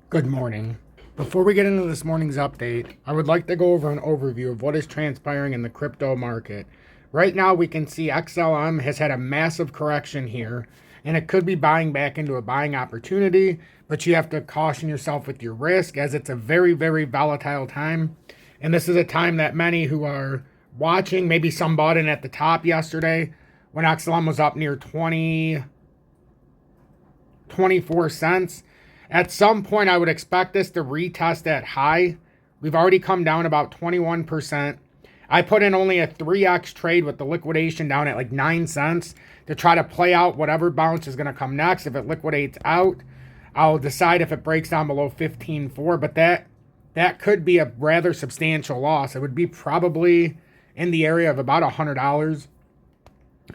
Good morning. Before we get into this morning's update, I would like to go over an overview of what is transpiring in the crypto market. Right now, we can see XLM has had a massive correction here, and it could be buying back into a buying opportunity, but you have to caution yourself with your risk as it's a very, very volatile time. And this is a time that many who are watching, maybe some bought in at the top yesterday when XLM was up near 24 cents. At some point, I would expect this to retest that high. We've already come down about 21%. I put in only a 3x trade with the liquidation down at like 9 cents to try to play out whatever bounce is going to come next. If it liquidates out, I'll decide if it breaks down below 15.4. But that could be a rather substantial loss. It would be probably in the area of about $100.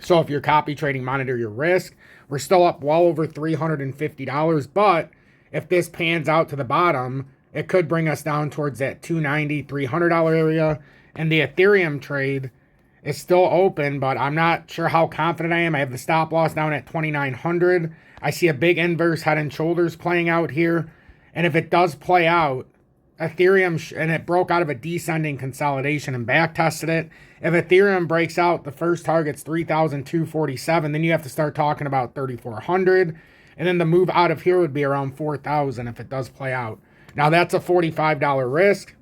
So if you're copy trading, monitor your risk. We're still up well over $350, but if this pans out to the bottom, it could bring us down towards that $290, $300 area. And the Ethereum trade is still open, but I'm not sure how confident I am. I have the stop loss down at 2,900. I see a big inverse head and shoulders playing out here. And if it does play out, Ethereum, and it broke out of a descending consolidation and back tested it. If Ethereum breaks out, the first target's 3,247, then you have to start talking about 3,400. And then the move out of here would be around 4,000 if it does play out. Now that's a $45 risk.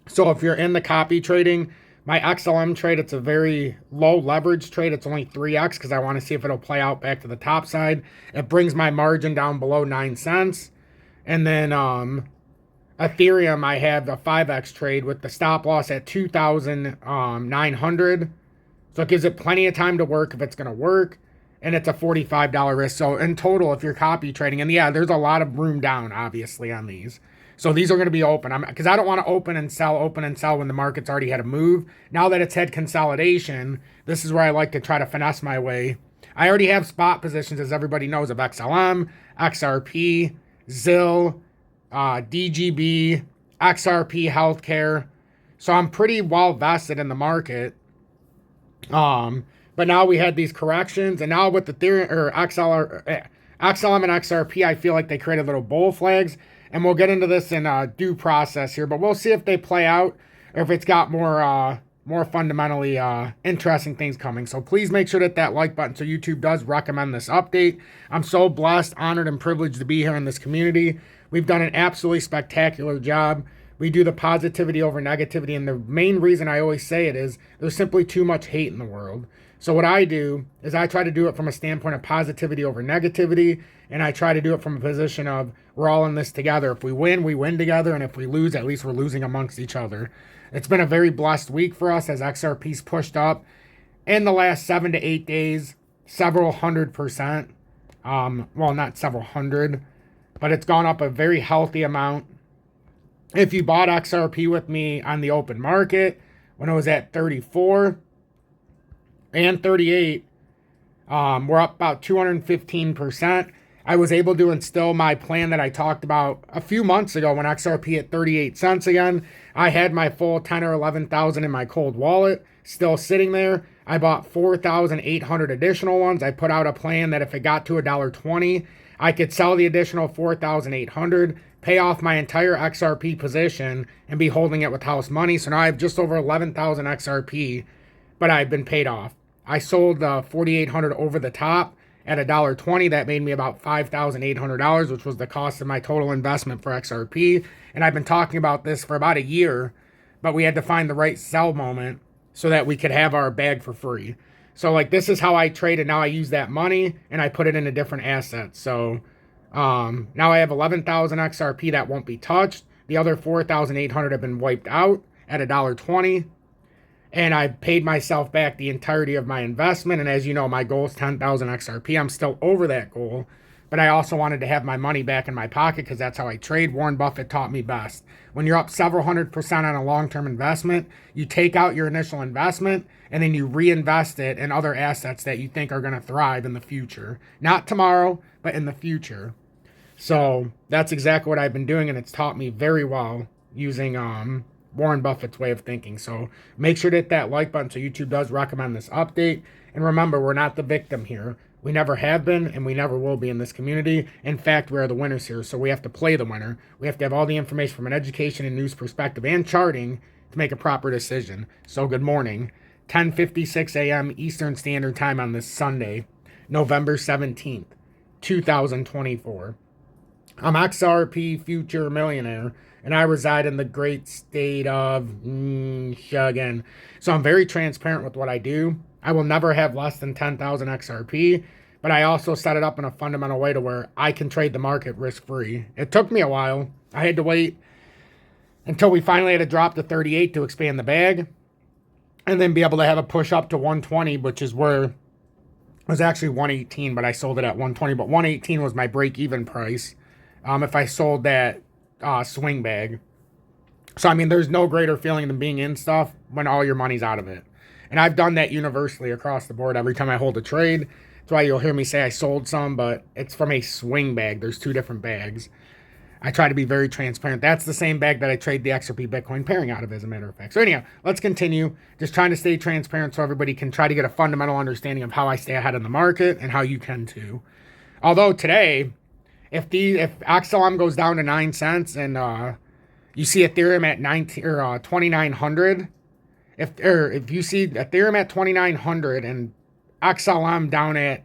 So if you're in the copy trading, my XLM trade, it's a very low leverage trade. It's only 3x because I want to see if it'll play out back to the top side. It brings my margin down below 9 cents. And then Ethereum, I have a 5x trade with the stop loss at 2,900. So it gives it plenty of time to work if it's going to work. And it's a $45 risk. So in total, if you're copy trading, and yeah, there's a lot of room down, obviously, on these. So these are going to be open. Because I don't want to open and sell when the market's already had a move. Now that it's had consolidation, this is where I like to try to finesse my way. I already have spot positions, as everybody knows, of XLM, XRP, ZIL, DGB, XRP Healthcare. So I'm pretty well vested in the market. But now we had these corrections, and now with the XLM and XRP, I feel like they created little bull flags, and we'll get into this in due process here, but we'll see if they play out or if it's got more fundamentally interesting things coming. So please make sure that like button so YouTube does recommend this update. I'm so blessed, honored, and privileged to be here in this community. We've done an absolutely spectacular job. We do the positivity over negativity, and the main reason I always say it is there's simply too much hate in the world. So what I do is I try to do it from a standpoint of positivity over negativity, and I try to do it from a position of we're all in this together. If we win together, and if we lose, at least we're losing amongst each other. It's been a very blessed week for us as XRP's pushed up in the last 7 to 8 days, several 100%. Well, not several hundred, but it's gone up a very healthy amount. If you bought XRP with me on the open market when it was at 34 and 38, we're up about 215%. I was able to instill my plan that I talked about a few months ago when XRP hit 38 cents again. I had my full 10 or 11,000 in my cold wallet still sitting there. I bought 4,800 additional ones. I put out a plan that if it got to $1.20, I could sell the additional 4,800, pay off my entire XRP position, and be holding it with house money. So now I have just over 11,000 XRP, but I've been paid off. I sold 4,800 over the top at $1.20. That made me about $5,800, which was the cost of my total investment for XRP. And I've been talking about this for about a year, but we had to find the right sell moment so that we could have our bag for free. So like this is how I trade, and now I use that money and I put it into different assets. So now I have 11,000 XRP that won't be touched. The other 4,800 have been wiped out at $1.20. And I paid myself back the entirety of my investment. And as you know, my goal is 10,000 XRP. I'm still over that goal. But I also wanted to have my money back in my pocket because that's how I trade. Warren Buffett taught me best. When you're up several 100% on a long-term investment, you take out your initial investment and then you reinvest it in other assets that you think are going to thrive in the future. Not tomorrow, but in the future. So that's exactly what I've been doing, and it's taught me very well using Warren Buffett's way of thinking. So make sure to hit that like button so YouTube does recommend this update. And remember, we're not the victim here. We never have been, and we never will be in this community. In fact, we are the winners here, so we have to play the winner. We have to have all the information from an education and news perspective and charting to make a proper decision. So good morning. 10:56 a.m. Eastern Standard Time on this Sunday, November 17th, 2024. I'm XRP Future Millionaire, and I reside in the great state of Michigan. So I'm very transparent with what I do. I will never have less than 10,000 XRP, but I also set it up in a fundamental way to where I can trade the market risk-free. It took me a while. I had to wait until we finally had to drop to 38 to expand the bag, and then be able to have a push up to 120, which is where it was actually 118, but I sold it at 120. But 118 was my break-even price if I sold that swing bag. So, I mean, there's no greater feeling than being in stuff when all your money's out of it. And I've done that universally across the board every time I hold a trade. That's why you'll hear me say I sold some, but it's from a swing bag. There's two different bags. I try to be very transparent. That's the same bag that I trade the XRP Bitcoin pairing out of, as a matter of fact. So anyhow, let's continue. Just trying to stay transparent so everybody can try to get a fundamental understanding of how I stay ahead in the market and how you can too. Although today, if XLM goes down to 9 cents and you see Ethereum at 2,900, if you see Ethereum at 2,900 and XLM down at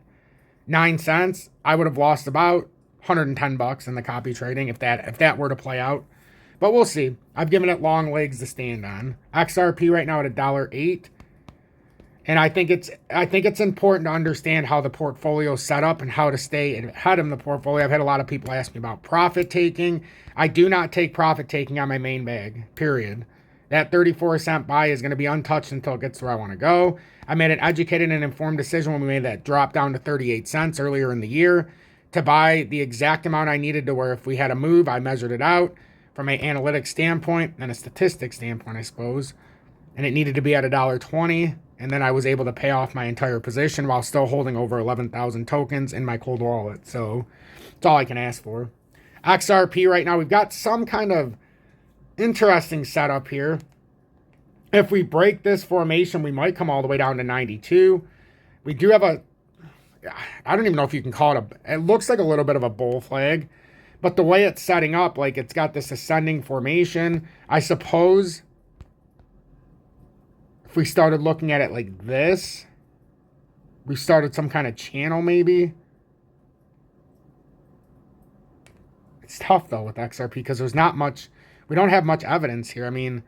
9 cents, I would have lost about $110 in the copy trading if that were to play out. But we'll see. I've given it long legs to stand on. XRP right now at $1.08. And I think it's important to understand how the portfolio is set up and how to stay ahead of the portfolio. I've had a lot of people ask me about profit taking. I do not take profit taking on my main bag, period. That 34-cent buy is going to be untouched until it gets to where I want to go. I made an educated and informed decision when we made that drop down to 38 cents earlier in the year to buy the exact amount I needed to where if we had a move, I measured it out from an analytics standpoint and a statistics standpoint, I suppose. And it needed to be at $1.20. And then I was able to pay off my entire position while still holding over 11,000 tokens in my cold wallet. So that's all I can ask for. XRP right now, we've got some kind of interesting setup here. If we break this formation, we might come all the way down to 92. We do have I don't even know if you can call it it looks like a little bit of a bull flag, but the way it's setting up, like it's got this ascending formation, I suppose if we started looking at it like this, we started some kind of channel maybe. It's tough though with XRP because there's not much, we don't have much evidence here. I mean,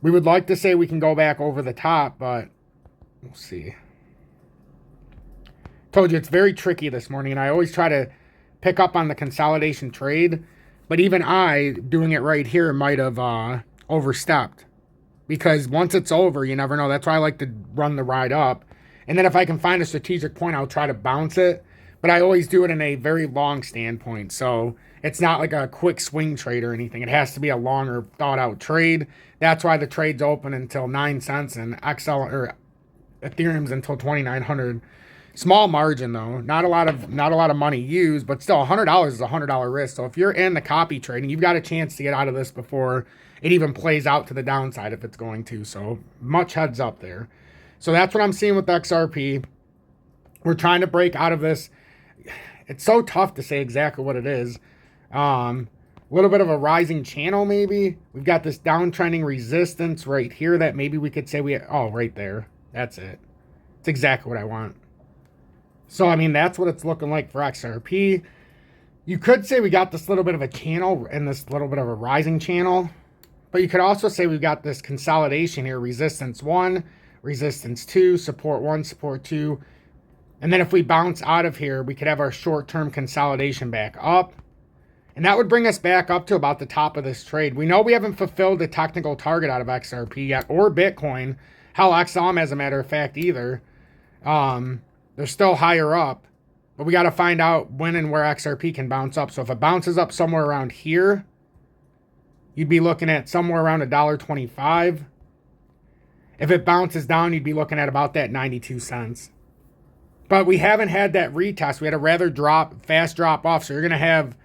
we would like to say we can go back over the top, but we'll see. Told you it's very tricky this morning, and I always try to pick up on the consolidation trade, but even I, doing it right here, might have overstepped. Because once it's over, you never know. That's why I like to run the ride up. And then if I can find a strategic point, I'll try to bounce it. But I always do it in a very long standpoint. So it's not like a quick swing trade or anything. It has to be a longer thought out trade. That's why the trade's open until 9 cents and Ethereum's until 2,900. Small margin though, not a lot of money used, but still $100 is a $100 risk. So if you're in the copy trading, you've got a chance to get out of this before it even plays out to the downside if it's going to. So much heads up there. So that's what I'm seeing with XRP. We're trying to break out of this. It's so tough to say exactly what it is. A little bit of a rising channel maybe. We've got this downtrending resistance right here that maybe we could say right there. That's it. It's exactly what I want. So, I mean, that's what it's looking like for XRP. You could say we got this little bit of a channel and this little bit of a rising channel. But you could also say we've got this consolidation here. Resistance 1, resistance 2, support 1, support 2. And then if we bounce out of here, we could have our short-term consolidation back up. And that would bring us back up to about the top of this trade. We know we haven't fulfilled the technical target out of XRP yet, or Bitcoin. Hell, XLM, as a matter of fact, either. They're still higher up, but we got to find out when and where XRP can bounce up. So if it bounces up somewhere around here, you'd be looking at somewhere around $1.25. If it bounces down, you'd be looking at about that 92 cents. But we haven't had that retest. We had a rather fast drop off. So you're gonna have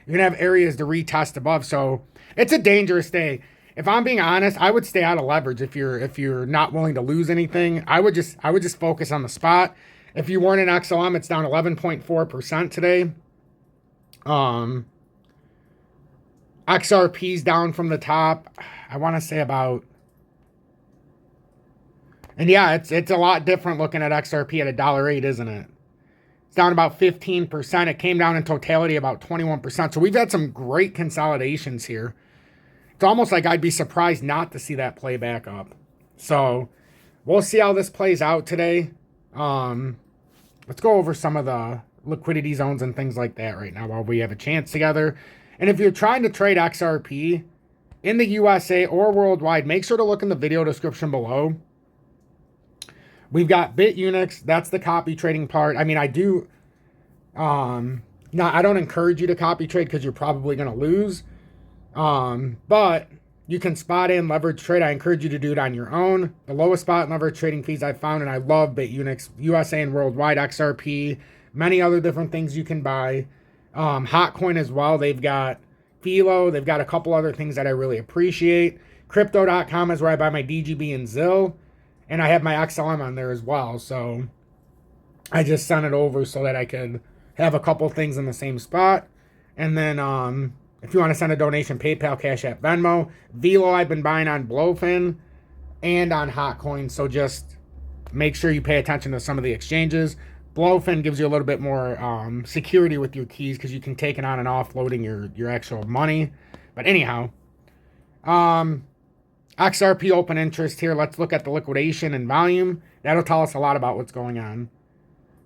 areas to retest above. So it's a dangerous day. If I'm being honest, I would stay out of leverage if you're not willing to lose anything. I would just focus on the spot. If you weren't in XLM, it's down 11.4% today. XRP's down from the top. I want to say about... And yeah, it's a lot different looking at XRP at $1.08, isn't it? It's down about 15%. It came down in totality about 21%. So we've had some great consolidations here. It's almost like I'd be surprised not to see that play back up. So we'll see how this plays out today. Let's go over some of the liquidity zones and things like that right now while we have a chance together. And if you're trying to trade XRP in the USA or worldwide, make sure to look in the video description below. We've got BITUNIX. That's the copy trading part. I mean, I do... I don't encourage you to copy trade because you're probably going to lose. But you can spot in, leverage trade. I encourage you to do it on your own. The lowest spot and leverage trading fees I've found, and I love BITUNIX, USA and worldwide, XRP, many other different things you can buy. HOTCOIN as well. They've got VELO. They've got a couple other things that I really appreciate. Crypto.com is where I buy my DGB and ZIL. And I have my XLM on there as well. So I just sent it over so that I could have a couple things in the same spot. And then if you want to send a donation, PayPal, Cash App, Venmo. VELO I've been buying on BLOFIN and on HOTCOIN. So just make sure you pay attention to some of the exchanges. BLOFIN gives you a little bit more security with your keys because you can take it on and off loading your actual money. But anyhow, XRP open interest here. Let's look at the liquidation and volume. That'll tell us a lot about what's going on.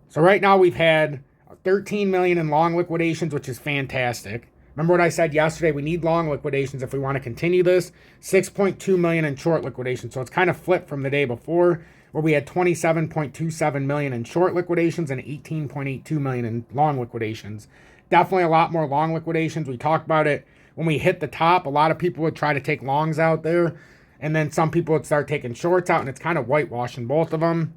So right now we've had 13 million in long liquidations, which is fantastic. Remember what I said yesterday? We need long liquidations if we want to continue this. 6.2 million in short liquidations. So it's kind of flipped from the day before where we had 27.27 million in short liquidations and 18.82 million in long liquidations. Definitely a lot more long liquidations. We talked about it when we hit the top. A lot of people would try to take longs out there. And then some people would start taking shorts out, and it's kind of whitewashing both of them.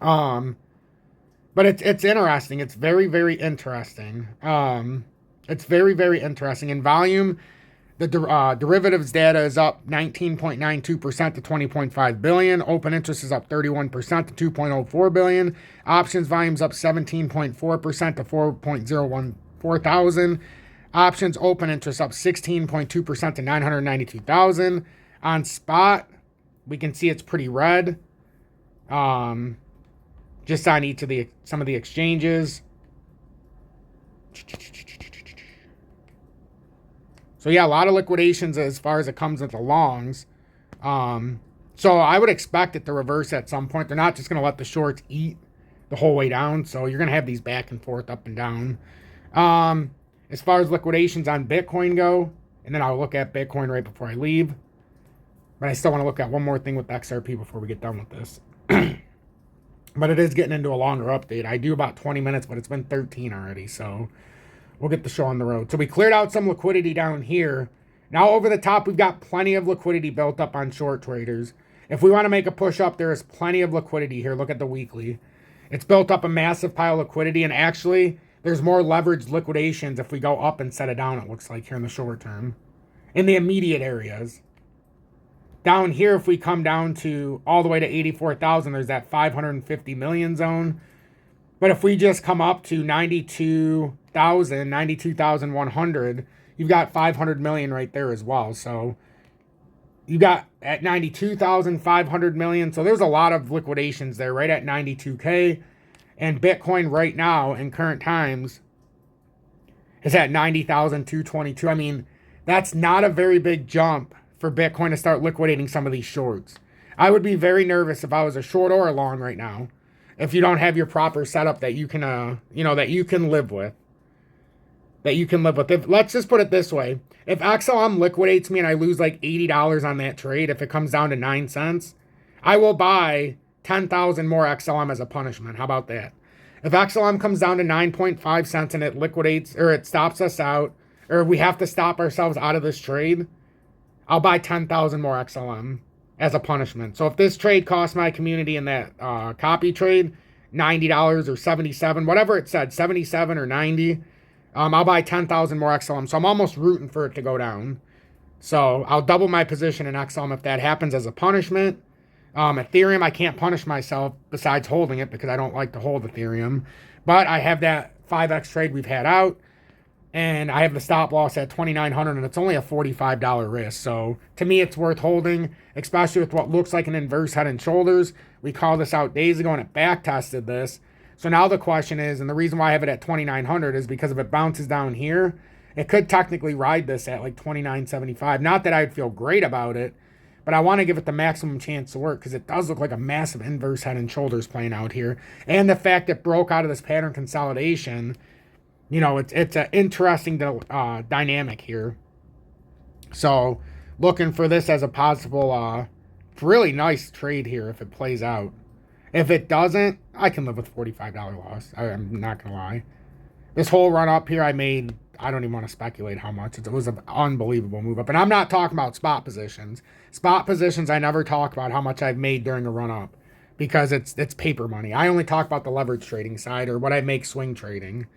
But it's interesting. It's very, very interesting. It's very, very interesting. In volume, the derivatives data is up 19.92% to 20.5 billion. Open interest is up 31% to 2.04 billion. Options volume's up 17.4% to 4.014 thousand. Options open interest up 16.2% to 992,000. On spot, we can see it's pretty red. Just on each of some of the exchanges. So yeah, a lot of liquidations as far as it comes with the longs. So I would expect it to reverse at some point. They're not just going to let the shorts eat the whole way down. So you're going to have these back and forth, up and down. As far as liquidations on Bitcoin go, and then I'll look at Bitcoin right before I leave. But I still want to look at one more thing with XRP before we get done with this. But it is getting into a longer update. I do about 20 minutes, but it's been 13 already. So we'll get the show on the road. So we cleared out some liquidity down here. Now over the top, we've got plenty of liquidity built up on short traders. If we want to make a push up, there is plenty of liquidity here. Look at the weekly. It's built up a massive pile of liquidity. And actually, there's more leveraged liquidations if we go up instead of down, it looks like, here in the short term. In the immediate areas. Down here, if we come down to all the way to 84,000, there's that 550 million zone. But if we just come up to 92,000, 92,100, you've got 500 million right there as well. So you got at 92,500 million. So there's a lot of liquidations there right at 92K. And Bitcoin right now in current times is at 90,222. I mean, that's not a very big jump for Bitcoin to start liquidating some of these shorts. I would be very nervous if I was a short or a long right now, if you don't have your proper setup that you can, that you can live with. Let's just put it this way. If XLM liquidates me and I lose like $80 on that trade, if it comes down to 9 cents, I will buy 10,000 more XLM as a punishment. How about that? If XLM comes down to 9.5 cents and it liquidates, or it stops us out, or we have to stop ourselves out of this trade, I'll buy 10,000 more XLM as a punishment. So if this trade costs my community in that copy trade $90 or 77, whatever it said, 77 or 90, I'll buy 10,000 more XLM. So I'm almost rooting for it to go down. So I'll double my position in XLM if that happens as a punishment. Ethereum, I can't punish myself besides holding it because I don't like to hold Ethereum. But I have that 5x trade we've had out. And I have the stop loss at 2,900, and it's only a $45 risk. So to me, it's worth holding, especially with what looks like an inverse head and shoulders. We called this out days ago, and it back tested this. So now the question is, and the reason why I have it at 2,900 is because if it bounces down here, it could technically ride this at like 2,975. Not that I'd feel great about it, but I want to give it the maximum chance to work because it does look like a massive inverse head and shoulders playing out here. And the fact it broke out of this pattern consolidation, you know, it's an interesting dynamic here. So looking for this as a possible really nice trade here if it plays out. If it doesn't, I can live with $45 loss. I'm not going to lie. This whole run up here I made, I don't even want to speculate how much. It was an unbelievable move up. And I'm not talking about spot positions. Spot positions, I never talk about how much I've made during a run up because it's paper money. I only talk about the leverage trading side or what I make swing trading.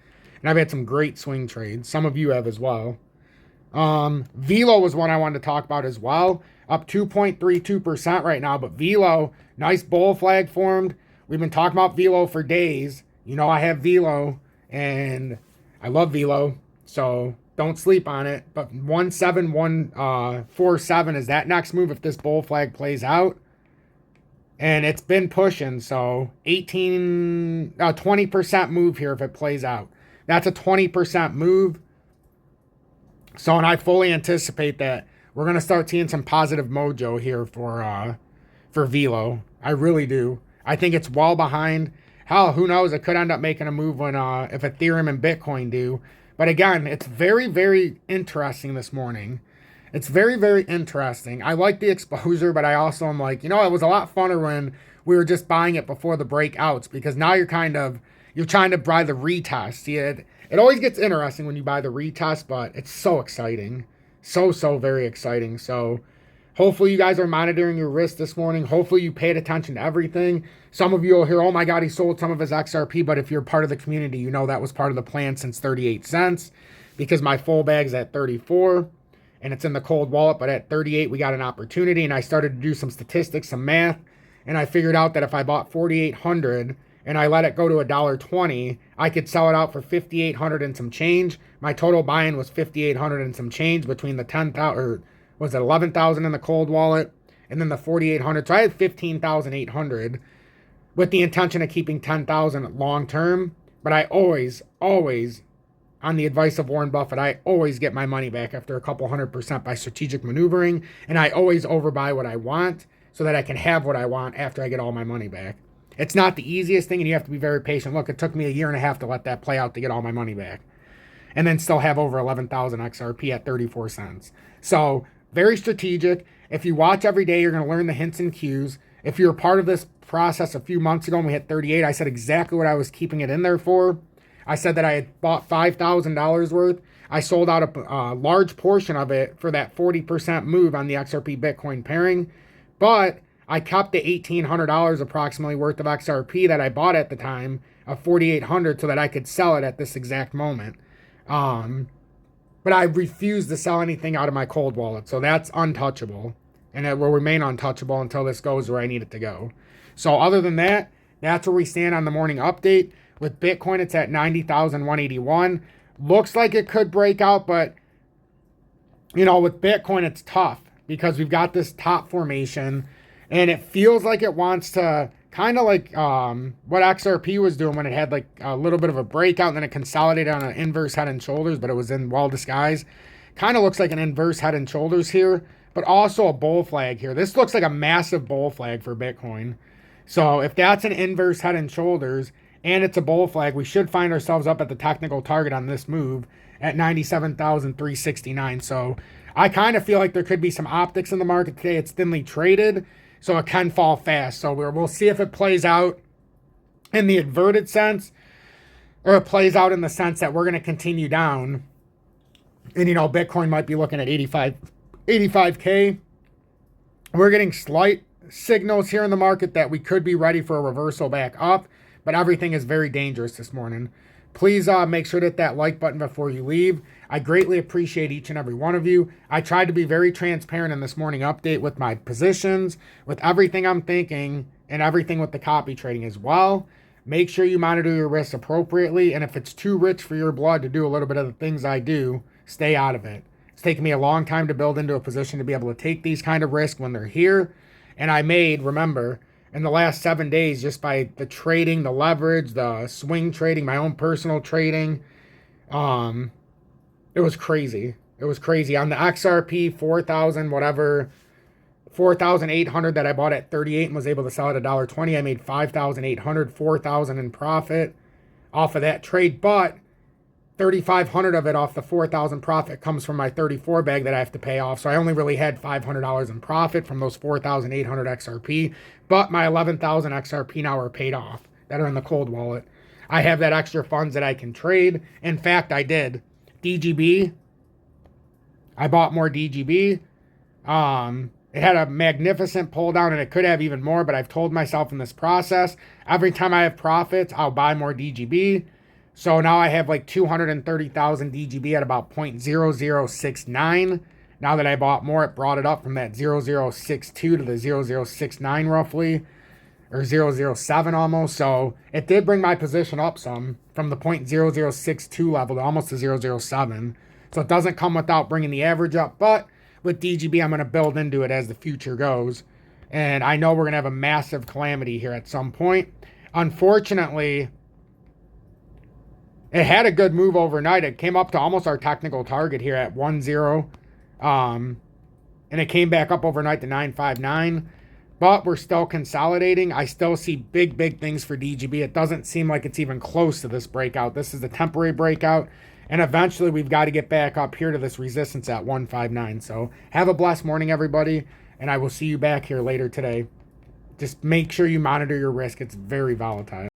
And I've had some great swing trades. Some of you have as well. VELO was one I wanted to talk about as well. Up 2.32% right now. But VELO, nice bull flag formed. We've been talking about VELO for days. You know I have VELO. And I love VELO. So don't sleep on it. But 17147 is that next move if this bull flag plays out. And it's been pushing. So 20% move here if it plays out. That's a 20% move. So, and I fully anticipate that we're going to start seeing some positive mojo here for VELO. I really do. I think it's well behind. Hell, who knows? It could end up making a move when if Ethereum and Bitcoin do. But again, it's very, very interesting this morning. It's very, very interesting. I like the exposure, but I also am like, you know, it was a lot funner when we were just buying it before the breakouts because now you're trying to buy the retest. See, it always gets interesting when you buy the retest, but it's so exciting. So very exciting. So hopefully you guys are monitoring your risk this morning. Hopefully you paid attention to everything. Some of you will hear, oh my God, he sold some of his XRP, but if you're part of the community, you know that was part of the plan since 38 cents because my full bag's at 34 and it's in the cold wallet, but at 38 we got an opportunity and I started to do some statistics, some math, and I figured out that if I bought 4,800 and I let it go to $1.20, I could sell it out for 5,800 and some change. My total buy-in was 5,800 and some change between the 10,000 or was it 11,000 in the cold wallet and then the 4,800. So I had 15,800 with the intention of keeping 10,000 long term. But I always, on the advice of Warren Buffett, I always get my money back after a couple 100% by strategic maneuvering, and I always overbuy what I want so that I can have what I want after I get all my money back. It's not the easiest thing, and you have to be very patient. Look, it took me 1.5 years to let that play out to get all my money back. And then still have over 11,000 XRP at 34 cents. So, very strategic. If you watch every day, you're going to learn the hints and cues. If you're a part of this process a few months ago and we hit 38, I said exactly what I was keeping it in there for. I said that I had bought $5,000 worth. I sold out a large portion of it for that 40% move on the XRP Bitcoin pairing. But I kept the $1,800 approximately worth of XRP that I bought at the time of 4,800 so that I could sell it at this exact moment. But I refuse to sell anything out of my cold wallet. So that's untouchable. And it will remain untouchable until this goes where I need it to go. So other than that, that's where we stand on the morning update. With Bitcoin, it's at 90,181. Looks like it could break out, but, you know, with Bitcoin, it's tough because we've got this top formation. And it feels like it wants to kind of like what XRP was doing when it had like a little bit of a breakout and then it consolidated on an inverse head and shoulders, but it was in well disguised. Kind of looks like an inverse head and shoulders here, but also a bull flag here. This looks like a massive bull flag for Bitcoin. So if that's an inverse head and shoulders and it's a bull flag, we should find ourselves up at the technical target on this move at 97,369. So I kind of feel like there could be some optics in the market today. It's thinly traded, so it can fall fast. So we'll see if it plays out in the inverted sense or it plays out in the sense that we're going to continue down. And, you know, Bitcoin might be looking at 85K. We're getting slight signals here in the market that we could be ready for a reversal back up, but everything is very dangerous this morning. Please make sure to hit that like button before you leave. I greatly appreciate each and every one of you. I tried to be very transparent in this morning update with my positions, with everything I'm thinking, and everything with the copy trading as well. Make sure you monitor your risks appropriately, and if it's too rich for your blood to do a little bit of the things I do, stay out of it. It's taken me a long time to build into a position to be able to take these kind of risks when they're here, and I made, remember, in the last 7 days, just by the trading, the leverage, the swing trading, my own personal trading, it was crazy. It was crazy. On the XRP 4,000 whatever, 4,800 that I bought at 38 and was able to sell at $1.20, I made 5,800, 4,000 in profit off of that trade, but 3,500 of it off the 4,000 profit comes from my 34 bag that I have to pay off. So I only really had $500 in profit from those 4,800 XRP, but my 11,000 XRP now are paid off that are in the cold wallet. I have that extra funds that I can trade. In fact, I did. DGB, I bought more DGB. It had a magnificent pull down and it could have even more, but I've told myself in this process, every time I have profits, I'll buy more DGB. So now I have like 230,000 DGB at about 0.0069. Now that I bought more, it brought it up from that 0062 to the 0069 roughly, or 007 almost. So it did bring my position up some from the 0.0062 level to almost to 007. So it doesn't come without bringing the average up, but with DGB, I'm going to build into it as the future goes. And I know we're going to have a massive calamity here at some point. Unfortunately, it had a good move overnight. It came up to almost our technical target here at 1-0. And it came back up overnight to 959. But we're still consolidating. I still see big, big things for DGB. It doesn't seem like it's even close to this breakout. This is a temporary breakout. And eventually we've got to get back up here to this resistance at 159. So have a blessed morning, everybody. And I will see you back here later today. Just make sure you monitor your risk. It's very volatile.